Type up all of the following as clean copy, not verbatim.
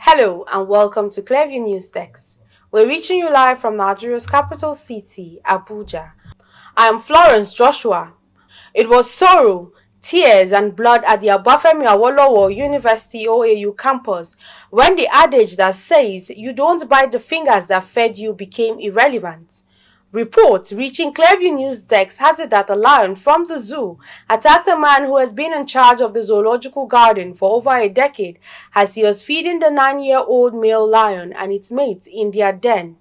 Hello and welcome to Clearview News Desk. We're reaching you live from Nigeria's capital city, Abuja. I am Florence Joshua. It was sorrow, tears and blood at the Obafemi Awolowo University OAU campus when the adage that says you don't bite the fingers that fed you became irrelevant. Reports reaching Clearview News Desk has it that a lion from the zoo attacked a man who has been in charge of the zoological garden for over a decade as he was feeding the 9-year-old male lion and its mates in their den.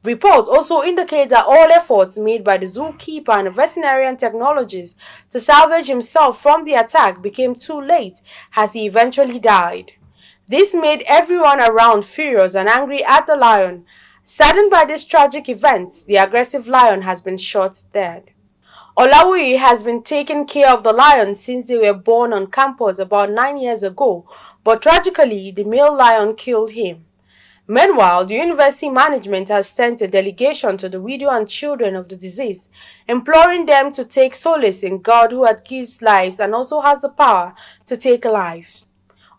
Reports also indicate that all efforts made by the zookeeper and veterinarian technologist to salvage himself from the attack became too late as he eventually died. This made everyone around furious and angry at the lion. Saddened by this tragic event, the aggressive lion has been shot dead. Olawuyi has been taking care of the lions since they were born on campus about 9 years ago, but tragically, the male lion killed him. Meanwhile, the university management has sent a delegation to the widow and children of the deceased, imploring them to take solace in God who had given lives and also has the power to take lives.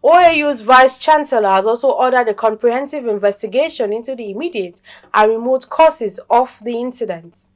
OAU's Vice-Chancellor has also ordered a comprehensive investigation into the immediate and remote causes of the incident.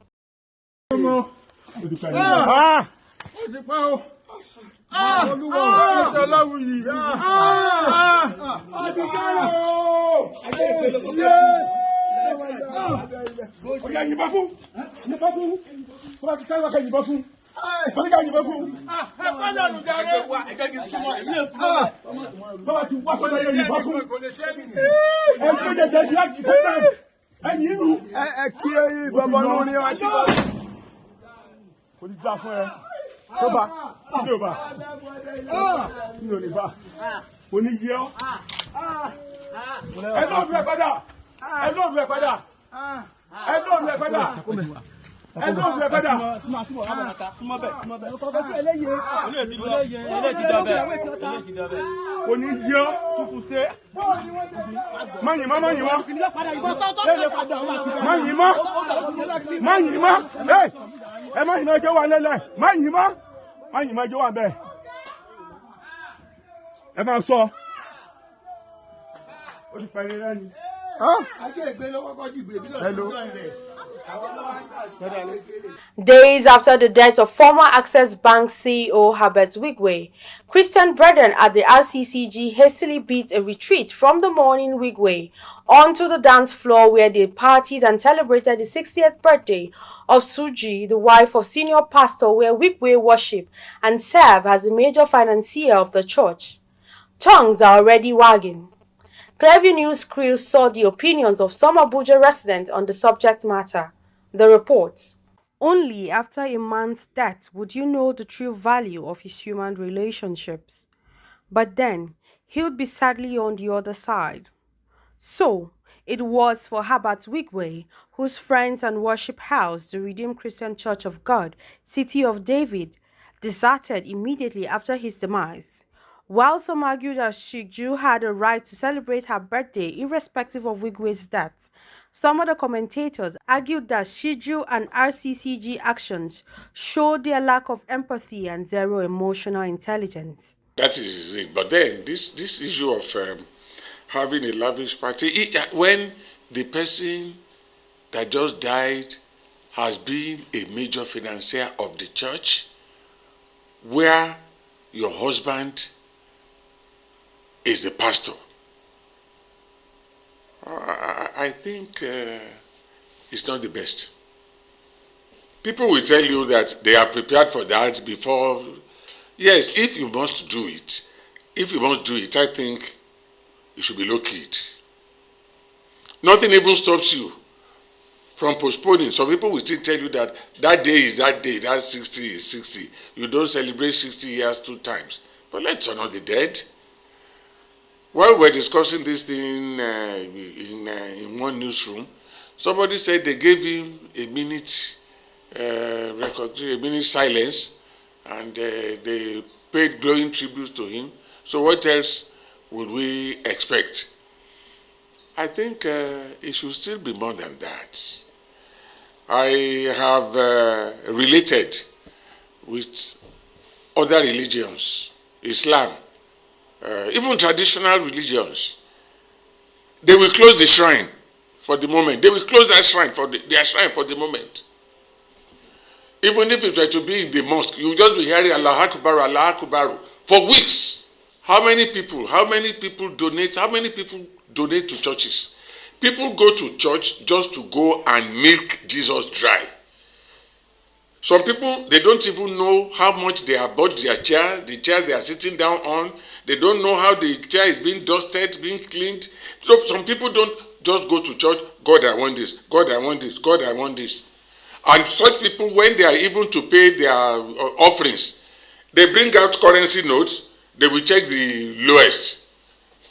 Days after the death of former Access Bank CEO Herbert Wigwe'S, Christian brethren at the RCCG hastily beat a retreat from the mourning Wigwe'S onto the dance floor where they partied and celebrated the 60th birthday of Suji, the wife of senior pastor where Wigwe'S worship and serve as the major financier of the church. Tongues are already wagging. Clearview News crew saw the opinions of some Abuja residents on the subject matter. The reports. Only after a man's death would you know the true value of his human relationships. But then, he would be sadly on the other side. So, it was for Herbert Wigwe'S, whose friends and worship house, the Redeemed Christian Church of God, City of David, deserted immediately after his demise. While some argued that Shiju had a right to celebrate her birthday irrespective of Wigwe'S death, some other commentators argued that Shiju and RCCG actions showed their lack of empathy and zero emotional intelligence. That is it. But then this issue of having a lavish party, when the person that just died has been a major financier of the church, where your husband is the pastor, I think it's not the best. People will tell you that they are prepared for that before. Yes, if you must do it, I think you should be low-keyed. Nothing even stops you from postponing. Some people will still tell you that that day is that day, that 60 is 60. You don't celebrate 60 years 2 times. But let's honor the dead. While we're discussing this thing in one newsroom, somebody said they gave him a minute silence, and they paid glowing tributes to him. So what else would we expect? I think it should still be more than that. I have related with other religions, Islam, even traditional religions, They will close the shrine for the moment. They will close that shrine for their shrine for the moment. Even if it were to be in the mosque, you just be hearing Allah Akbar for weeks. How many people? How many people donate? How many people donate to churches? People go to church just to go and milk Jesus dry. Some people, they don't even know how much they have bought their chair, the chair they are sitting down on. They don't know how the chair is being dusted, being cleaned. So some people don't just go to church, God, I want this, God, I want this, God, I want this. And such people, when they are even to pay their offerings, they bring out currency notes, they will check the lowest.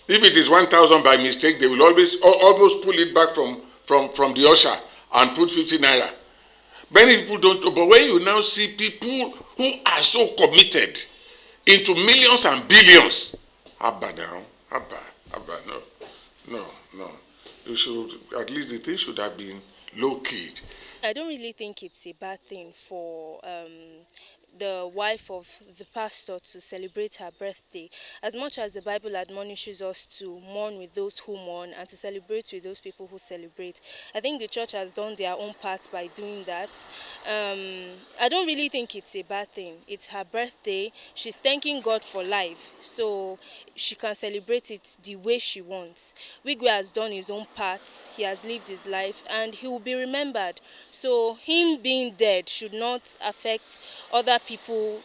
If it is 1,000 by mistake, they will almost pull it back from the usher and put 50 naira. Many people don't, but when you now see people who are so committed into millions and billions, Abba now, Abba, no. You should, at least the thing should have been low-keyed. I don't really think it's a bad thing for the wife of the pastor to celebrate her birthday. As much as the Bible admonishes us to mourn with those who mourn and to celebrate with those people who celebrate, I think the church has done their own part by doing that. I don't really think it's a bad thing. It's her birthday. She's thanking God for life, so she can celebrate it the way she wants. Wigwe has done his own part. He has lived his life, and he will be remembered. So him being dead should not affect other people,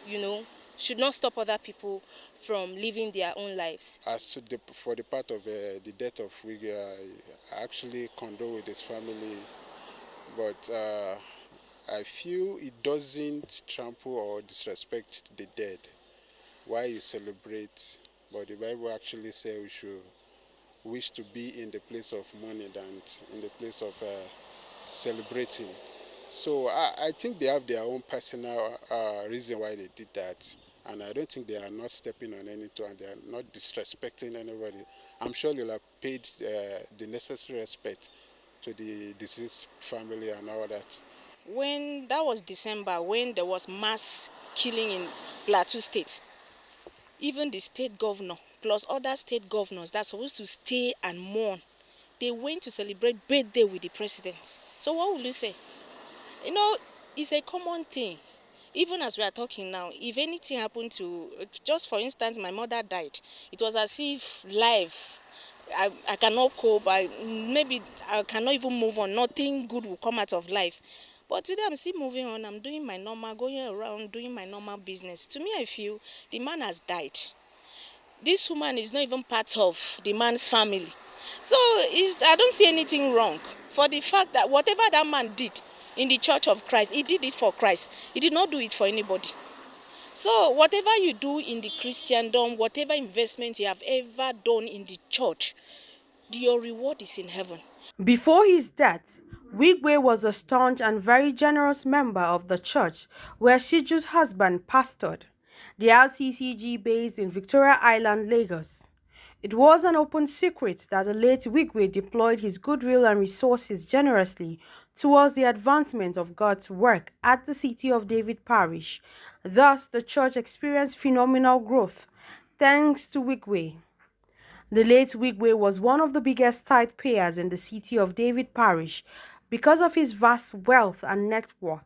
should not stop other people from living their own lives. As to for the part of the death of Wigwe, I actually condole with his family, but I feel it doesn't trample or disrespect the dead. Why you celebrate? But the Bible actually says we should wish to be in the place of mourning than in the place of celebrating. So I think they have their own personal reason why they did that, and I don't think they are not stepping on any toe and they are not disrespecting anybody. I'm sure you'll have paid the necessary respect to the deceased family and all that. When that was December, when there was mass killing in Plateau State, even the state governor plus other state governors that are supposed to stay and mourn, they went to celebrate birthday with the president. So what will you say? It's a common thing. Even as we are talking now, if anything happened to, just for instance, my mother died, it was as if life, I cannot cope, maybe I cannot even move on, nothing good will come out of life. But today I'm still moving on, I'm doing my normal, going around, doing my normal business. To me, I feel the man has died. This woman is not even part of the man's family. So I don't see anything wrong for the fact that whatever that man did in the Church of Christ, he did it for Christ. He did not do it for anybody. So whatever you do in the Christendom, whatever investment you have ever done in the church, your reward is in heaven. Before his death, Wigwe was a staunch and very generous member of the church where Shiju's husband pastored, the RCCG based in Victoria Island, Lagos. It was an open secret that the late Wigwe deployed his goodwill and resources generously towards the advancement of God's work at the City of David Parish. Thus, the church experienced phenomenal growth thanks to Wigwe. The late Wigwe was one of the biggest tithe payers in the City of David Parish because of his vast wealth and net worth.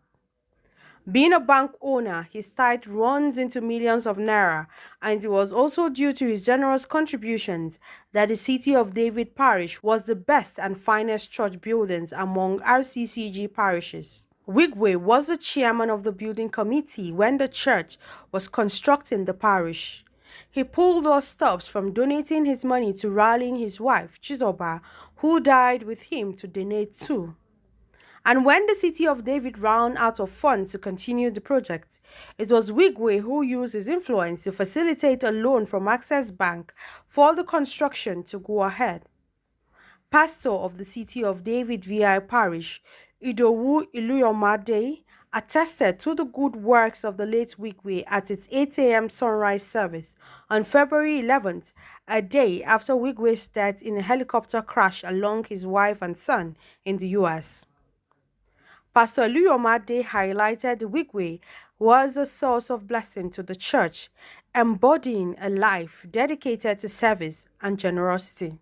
Being a bank owner, his tithe runs into millions of naira, and it was also due to his generous contributions that the City of David Parish was the best and finest church buildings among RCCG parishes. Wigwe was the chairman of the building committee when the church was constructing the parish. He pulled all stops from donating his money to rallying his wife, Chizoba, who died with him, to donate too. And when the City of David ran out of funds to continue the project, it was Wigwe who used his influence to facilitate a loan from Access Bank for the construction to go ahead. Pastor of the City of David VI Parish, Idowu Iluyomade, attested to the good works of the late Wigwe at its 8 a.m. sunrise service on February 11th, a day after Wigwe's death in a helicopter crash along his wife and son in the U.S. Pastor Luyomade highlighted Wigwe was a source of blessing to the church, embodying a life dedicated to service and generosity.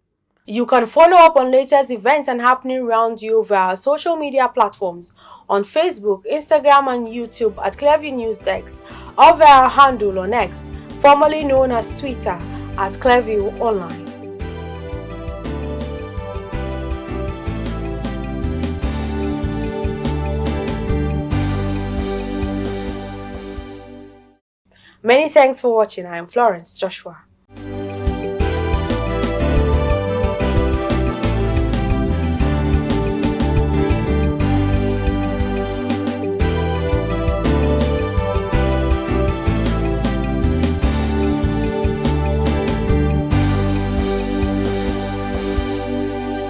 You can follow up on latest events and happening around you via social media platforms on Facebook, Instagram, and YouTube at Clearview News Desk, or via our handle on X, formerly known as Twitter, at Clearview Online. Many thanks for watching. I am Florence Joshua.